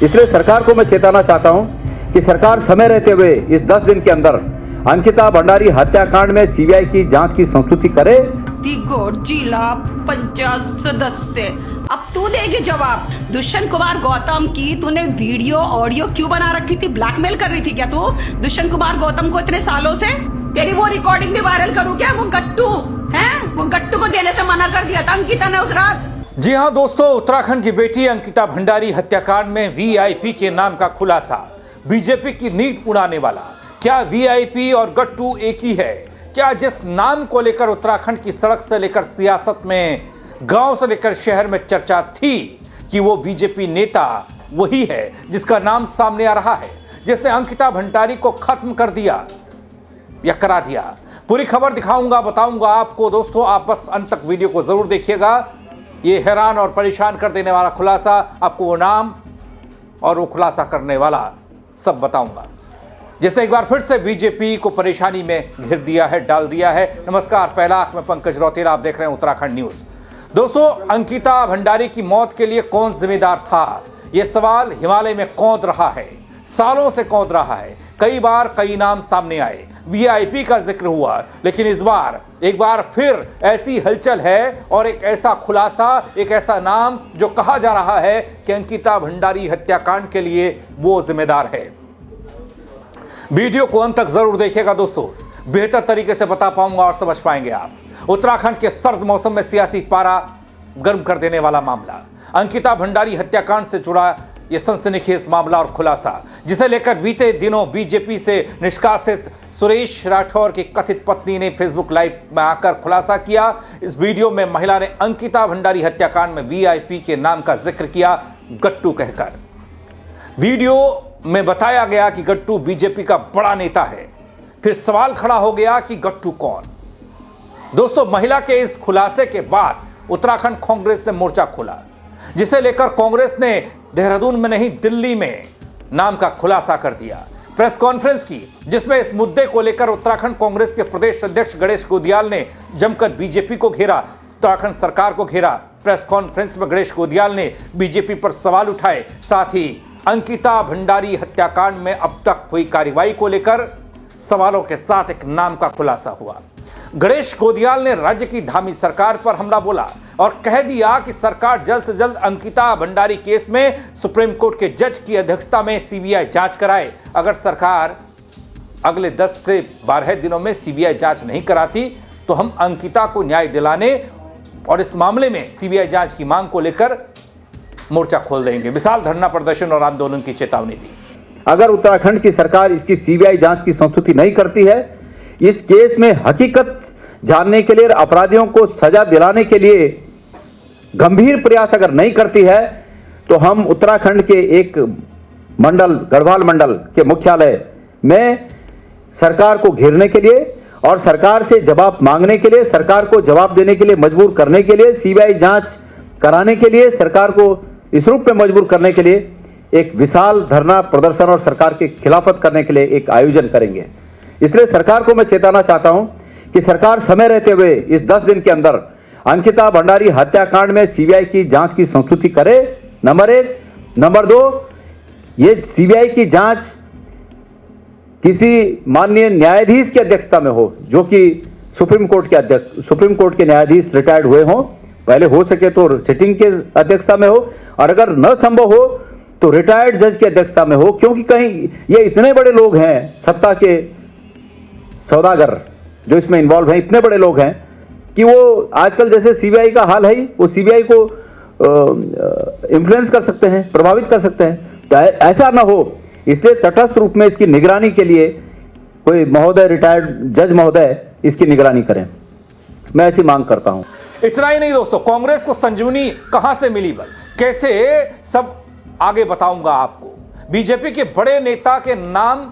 इसलिए सरकार को मैं चेताना चाहता हूं कि सरकार समय रहते हुए इस 10 दिन के अंदर अंकिता भंडारी हत्याकांड में सीबीआई की जांच की संस्तुति करे। जिला पंचायत सदस्य, अब तू देगी जवाब। दुष्यंत कुमार गौतम की तूने वीडियो ऑडियो क्यों बना रखी थी? ब्लैकमेल कर रही थी क्या तू दुष्यंत कुमार गौतम को इतने सालों से? तेरी वो रिकॉर्डिंग भी वायरल करूं क्या? वो गट्टू है, वो गट्टू को देने से मना कर दिया था अंकिता ने उस रात। जी हां दोस्तों, उत्तराखंड की बेटी अंकिता भंडारी हत्याकांड में वीआईपी के नाम का खुलासा। बीजेपी की नींद उड़ाने वाला। क्या वीआईपी और गट्टू एक ही है? क्या जिस नाम को लेकर उत्तराखंड की सड़क से लेकर सियासत में, गांव से लेकर शहर में चर्चा थी कि वो बीजेपी नेता वही है जिसका नाम सामने आ रहा है, जिसने अंकिता भंडारी को खत्म कर दिया या करा दिया? पूरी खबर दिखाऊंगा, बताऊंगा आपको। दोस्तों आप बस अंत तक वीडियो को जरूर देखिएगा। ये हैरान और परेशान कर देने वाला खुलासा, आपको वो नाम और वो खुलासा करने वाला सब बताऊंगा, जिसने एक बार फिर से बीजेपी को परेशानी में घिर दिया है, डाल दिया है। नमस्कार, पहला आंख में पंकज रौतेला, आप देख रहे हैं उत्तराखंड न्यूज। दोस्तों, अंकिता भंडारी की मौत के लिए कौन जिम्मेदार था? यह सवाल हिमालय में कौंध रहा है, सालों से कौंध रहा है। कई बार कई नाम सामने आए, वीआईपी का जिक्र हुआ, लेकिन इस बार एक बार फिर ऐसी हलचल है और एक ऐसा खुलासा, एक ऐसा नाम जो कहा जा रहा है कि अंकिता भंडारी हत्याकांड के लिए वो जिम्मेदार है। वीडियो को अंत तक जरूर देखिएगा दोस्तों, बेहतर तरीके से बता पाऊंगा और समझ पाएंगे आप। उत्तराखंड के सर्द मौसम में सियासी पारा गर्म कर देने वाला मामला, अंकिता भंडारी हत्याकांड से जुड़ा यह सनसनीखेज मामला और खुलासा, जिसे लेकर बीते दिनों बीजेपी से निष्कासित सुरेश राठौर की कथित पत्नी ने फेसबुक लाइव में आकर खुलासा किया। इस वीडियो में महिला ने अंकिता भंडारी हत्याकांड में वीआईपी के नाम का जिक्र किया, गट्टू कहकर। वीडियो में बताया गया कि गट्टू बीजेपी का बड़ा नेता है। फिर सवाल खड़ा हो गया कि गट्टू कौन? दोस्तों, महिला के इस खुलासे के बाद उत्तराखंड कांग्रेस ने मोर्चा खोला, जिसे लेकर कांग्रेस ने देहरादून में नहीं दिल्ली में नाम का खुलासा कर दिया। प्रेस कॉन्फ्रेंस की, जिसमें इस मुद्दे को लेकर उत्तराखंड कांग्रेस के प्रदेश अध्यक्ष गणेश गोदियाल ने जमकर बीजेपी को घेरा, उत्तराखंड सरकार को घेरा। प्रेस कॉन्फ्रेंस में गणेश गोदियाल ने बीजेपी पर सवाल उठाए, साथ ही अंकिता भंडारी हत्याकांड में अब तक हुई कार्रवाई को लेकर सवालों के साथ एक नाम का खुलासा हुआ। गणेश गोदियाल ने राज्य की धामी सरकार पर हमला बोला और कह दिया कि सरकार जल्द से जल्द अंकिता भंडारी केस में सुप्रीम कोर्ट के जज की अध्यक्षता में सीबीआई जांच कराए। अगर सरकार अगले 10 से 12 दिनों में सीबीआई जांच नहीं कराती तो हम अंकिता को न्याय दिलाने और इस मामले में सीबीआई जांच की मांग को लेकर मोर्चा खोल देंगे। विशाल धरना प्रदर्शन और आंदोलन की चेतावनी दी। अगर उत्तराखंड की सरकार इसकी सीबीआई जांच की संस्तुति नहीं करती है, इस केस में हकीकत जानने के लिए, अपराधियों को सजा दिलाने के लिए गंभीर प्रयास अगर नहीं करती है, तो हम उत्तराखंड के एक मंडल, गढ़वाल मंडल के मुख्यालय में सरकार को घेरने के लिए और सरकार से जवाब मांगने के लिए, सरकार को जवाब देने के लिए मजबूर करने के लिए, सीबीआई जांच कराने के लिए, सरकार को इस रूप में मजबूर करने के लिए एक विशाल धरना प्रदर्शन और सरकार के खिलाफत करने के लिए एक आयोजन करेंगे। इसलिए सरकार को मैं चेताना चाहता हूं कि सरकार समय रहते हुए इस 10 दिन के अंदर अंकिता भंडारी हत्याकांड में सीबीआई की जांच की संस्तुति करे, नंबर 1। नंबर 2, ये सीबीआई की जांच किसी माननीय न्यायाधीश की अध्यक्षता में हो, जो कि सुप्रीम कोर्ट के न्यायाधीश रिटायर्ड हुए हों। पहले हो सके तो सिटिंग के अध्यक्षता में हो, और अगर न संभव हो तो रिटायर्ड जज की अध्यक्षता में हो, क्योंकि कहीं ये इतने बड़े लोग हैं, सत्ता के सौदागर जो इसमें इन्वॉल्व हैं, इतने बड़े लोग हैं कि वो आजकल जैसे सीबीआई का हाल है, वो सीबीआई को इन्फ्लुएंस कर सकते हैं, प्रभावित कर सकते हैं। तो ऐसा ना हो, इसलिए तटस्थ रूप में इसकी निगरानी के लिए कोई महोदय, रिटायर्ड जज महोदय इसकी निगरानी करें। मैं ऐसी मांग करता हूं। इतना ही नहीं दोस्तों, कांग्रेस को संजीवनी कहां से मिली, कैसे, सब आगे बताऊंगा आपको। बीजेपी के बड़े नेता के नाम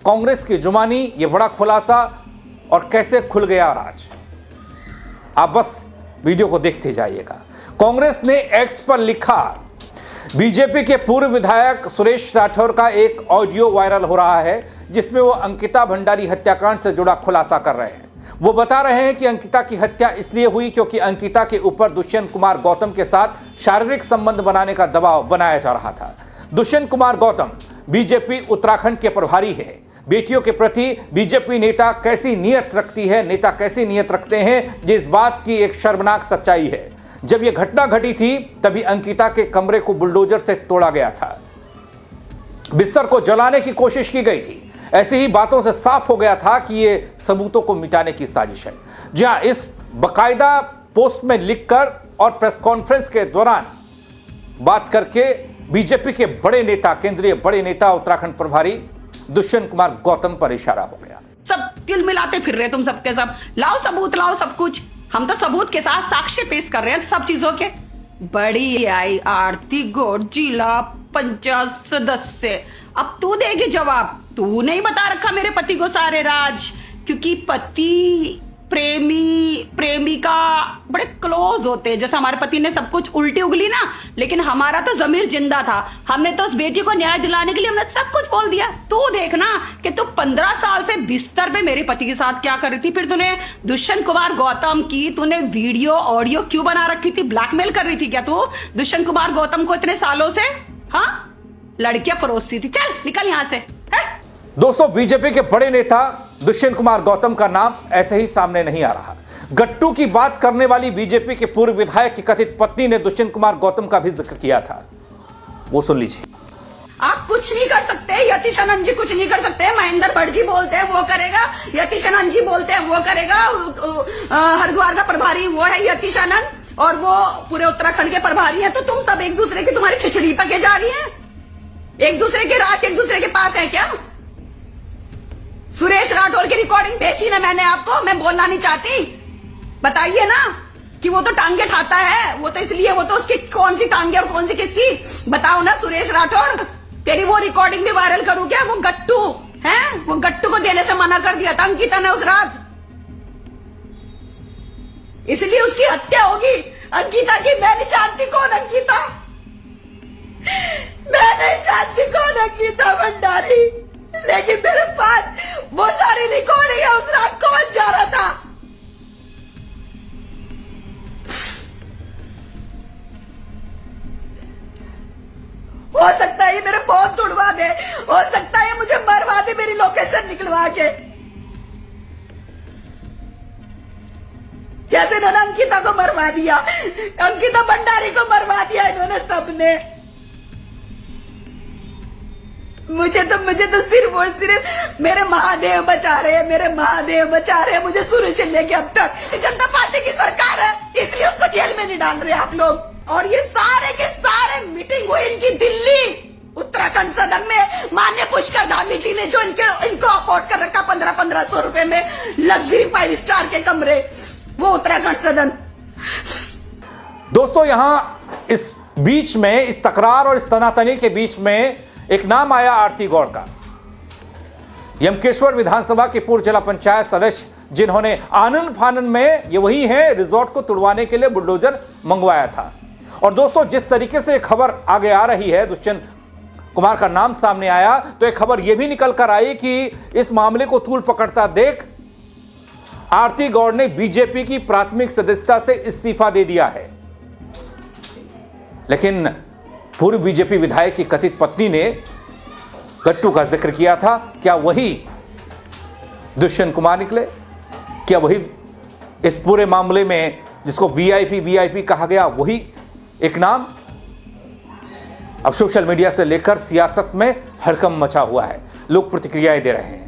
कांग्रेस की जुबानी, यह बड़ा खुलासा, और कैसे खुल गया राज, आप बस वीडियो को देखते जाइएगा। कांग्रेस ने एक्स पर लिखा, बीजेपी के पूर्व विधायक सुरेश राठौर का एक ऑडियो वायरल हो रहा है, जिसमें वो अंकिता भंडारी हत्याकांड से जुड़ा खुलासा कर रहे हैं। वो बता रहे हैं कि अंकिता की हत्या इसलिए हुई क्योंकि अंकिता के ऊपर दुष्यंत कुमार गौतम के साथ शारीरिक संबंध बनाने का दबाव बनाया जा रहा था। दुष्यंत कुमार गौतम बीजेपी उत्तराखंड के प्रभारी हैं। बेटियों के प्रति बीजेपी नेता कैसी नीयत रखती है, नेता कैसी नीयत रखते हैं, ये इस बात की एक शर्मनाक सच्चाई है। जब यह घटना घटी थी तभी अंकिता के कमरे को बुलडोजर से तोड़ा गया था, बिस्तर को जलाने की कोशिश की गई थी। ऐसी ही बातों से साफ हो गया था कि यह सबूतों को मिटाने की साजिश है। जहां इस बकायदा पोस्ट में लिखकर और प्रेस कॉन्फ्रेंस के दौरान बात करके बीजेपी के बड़े नेता, केंद्रीय बड़े नेता, उत्तराखंड प्रभारी दुष्यंत कुमार गौतम पर इशारा हो गया। सब तिल मिलाते फिर रहे तुम सबके सब, लाओ सबूत, लाओ सब कुछ। हम तो सबूत के साथ साक्ष्य पेश कर रहे हैं सब चीजों के। बड़ी आई आरती गौड़ जिला पंचायत सदस्य, अब तू देगी जवाब। तू नहीं बता रखा मेरे पति को सारे राज, क्योंकि पति प्रेमिका बड़े क्लोज होते हैं। जैसे हमारे पति ने सब कुछ उल्टी उगली ना, लेकिन हमारा तो जमीर जिंदा था। हमने तो उस बेटी को न्याय दिलाने के लिए हमने सब कुछ बोल दिया। तू देखना कि तू 15 साल से बिस्तर पे मेरे पति के साथ क्या कर रही थी। फिर तूने दुष्यंत कुमार गौतम की तूने वीडियो ऑडियो क्यों बना रखी थी? ब्लैकमेल कर रही थी क्या तू दुष्यंत कुमार गौतम को इतने सालों से? हाँ, लड़कियां परोसती थी। चल निकल यहां से। दोस्तों, बीजेपी के बड़े नेता दुष्यंत कुमार गौतम का नाम ऐसे ही सामने नहीं आ रहा। गट्टू की बात करने वाली बीजेपी के पूर्व विधायक की कथित पत्नी ने दुष्यंत कुमार गौतम का भी जिक्र किया था, वो सुन लीजिए। आप कुछ नहीं कर सकते, यतीश आनंद जी कुछ नहीं कर सकते। महेंद्र भट्ट जी बोलते हैं वो करेगा, यतीश आनंद जी बोलते हैं वो करेगा। हरिद्वार का प्रभारी वो है यतीश आनंद, और वो पूरे उत्तराखंड के प्रभारी हैं। तो तुम सब एक दूसरे की तुम्हारी खिचड़ी पके जा रही है। एक दूसरे के राज एक दूसरे के पास है क्या? सुरेश राठौर की रिकॉर्डिंग भेजी ना मैंने आपको, मैं बोलना नहीं चाहती। बताइए ना कि वो तो टांगे ठाता है, वो तो इसलिए, वो तो उसकी कौन सी टांगे और कौन सी किसकी, बताओ ना सुरेश राठौर। तेरी वो रिकॉर्डिंग भी वायरल करूं क्या? वो गट्टू है, वो गट्टू को देने से मना कर दिया था अंकिता ने उस रात, इसलिए उसकी हत्या होगी अंकिता की। मैं नहीं जानती कौन अंकिता, मैं नहीं जानती कौन अंकिता भंडारी, लेकिन मेरे पास वो सारी रिकॉर्डिंग है उस रात कौन जा रहा था। हो सकता है ये मेरे फोन तोड़वा दे, हो सकता है मुझे मरवा दे मेरी लोकेशन निकलवा के, जैसे इन्होंने अंकिता को मरवा दिया, अंकिता भंडारी को मरवा दिया इन्होंने सबने। मुझे तो सिर्फ और सिर्फ मेरे महादेव बचा रहे हैं, मेरे महादेव बचा रहे हैं मुझे शुरू से लेके अब तक। जनता पार्टी की सरकार है इसलिए उसको जेल में नहीं डाल रहे आप लोग। और ये सारे के सारे मीटिंग हुई इनकी दिल्ली उत्तराखंड सदन में। माननीय पुष्कर धामी जी ने जो इनको अफोर्ड कर रखा 1500 रुपए में लग्जरी 5 स्टार के कमरे, वो उत्तराखंड सदन। दोस्तों, यहां इस बीच में, इस तकरार और इस तनातनी के बीच में एक नाम आया आरती गौड़ का। यमकेश्वर विधानसभा के पूर्व जिला पंचायत सदस्य, जिन्होंने आनन फानन में, ये वही है, रिजॉर्ट को तुड़वाने के लिए बुलडोजर मंगवाया था। और दोस्तों, जिस तरीके से खबर आगे आ रही है, दुष्यंत कुमार का नाम सामने आया, तो एक खबर यह भी निकल कर आई कि इस मामले को तूल पकड़ता देख आरती गौड़ ने बीजेपी की प्राथमिक सदस्यता से इस्तीफा दे दिया है। लेकिन पूर्व बीजेपी विधायक की कथित पत्नी ने गट्टू का जिक्र किया था। क्या वही दुष्यंत कुमार निकले? क्या वही इस पूरे मामले में, जिसको वीआईपी कहा गया, वही एक नाम? अब सोशल मीडिया से लेकर सियासत में हड़कंप मचा हुआ है, लोग प्रतिक्रियाएं दे रहे हैं।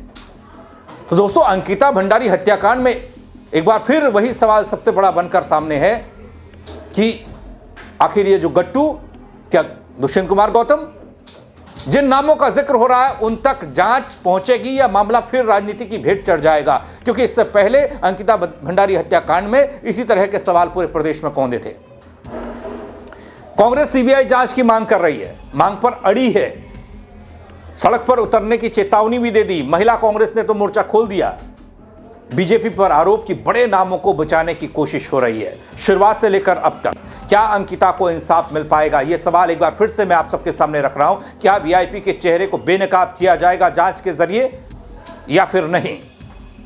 तो दोस्तों, अंकिता भंडारी हत्याकांड में एक बार फिर वही सवाल सबसे बड़ा बनकर सामने है कि आखिर ये जो गट्टू, क्या दुष्यंत कुमार गौतम, जिन नामों का जिक्र हो रहा है उन तक जांच पहुंचेगी या मामला फिर राजनीति की भेंट चढ़ जाएगा? क्योंकि इससे पहले अंकिता भंडारी हत्याकांड में इसी तरह के सवाल पूरे प्रदेश में कौंधे थे। कांग्रेस सीबीआई जांच की मांग कर रही है, मांग पर अड़ी है, सड़क पर उतरने की चेतावनी भी दे दी। महिला कांग्रेस ने तो मोर्चा खोल दिया। बीजेपी पर आरोप कि बड़े नामों को बचाने की कोशिश हो रही है शुरुआत से लेकर अब तक। क्या अंकिता को इंसाफ मिल पाएगा? यह सवाल एक बार फिर से मैं आप सबके सामने रख रहा हूं। क्या वीआईपी के चेहरे को बेनकाब किया जाएगा जांच के जरिए या फिर नहीं?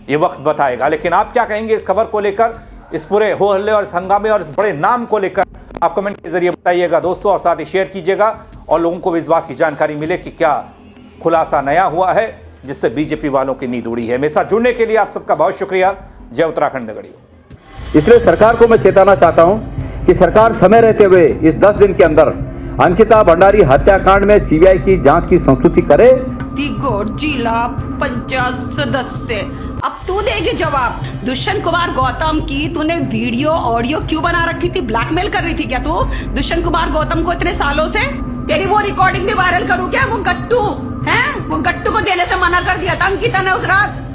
यह वक्त बताएगा। लेकिन आप क्या कहेंगे इस खबर को लेकर, इस पूरे हो हल्ले और इस हंगामे और इस बड़े नाम को लेकर? आप कमेंट के जरिए बताइएगा दोस्तों, और साथ ही शेयर कीजिएगा और लोगों को भी इस बात की जानकारी मिले कि क्या खुलासा नया हुआ है जिससे बीजेपी वालों की नींद उड़ी है। मेरे साथ जुड़ने के लिए आप सबका बहुत शुक्रिया। जय उत्तराखंड नगरियों। इसलिए सरकार को मैं चेताना चाहता हूं कि सरकार समय रहते हुए इस 10 दिन के अंदर अंकिता भंडारी हत्याकांड में सीबीआई की जांच की संस्तुति करे। छत्तीसगढ़ जिला पंचायत सदस्य, अब तू देगी जवाब। दुष्यंत कुमार गौतम की तूने वीडियो ऑडियो क्यों बना रखी थी? ब्लैकमेल कर रही थी क्या तू दुष्यंत कुमार गौतम को इतने सालों से? तेरी वो रिकॉर्डिंग भी वायरल करूं क्या? वो गट्टू है, वो गट्टू को देने से मना कर दिया था अंकिता ने उस रात।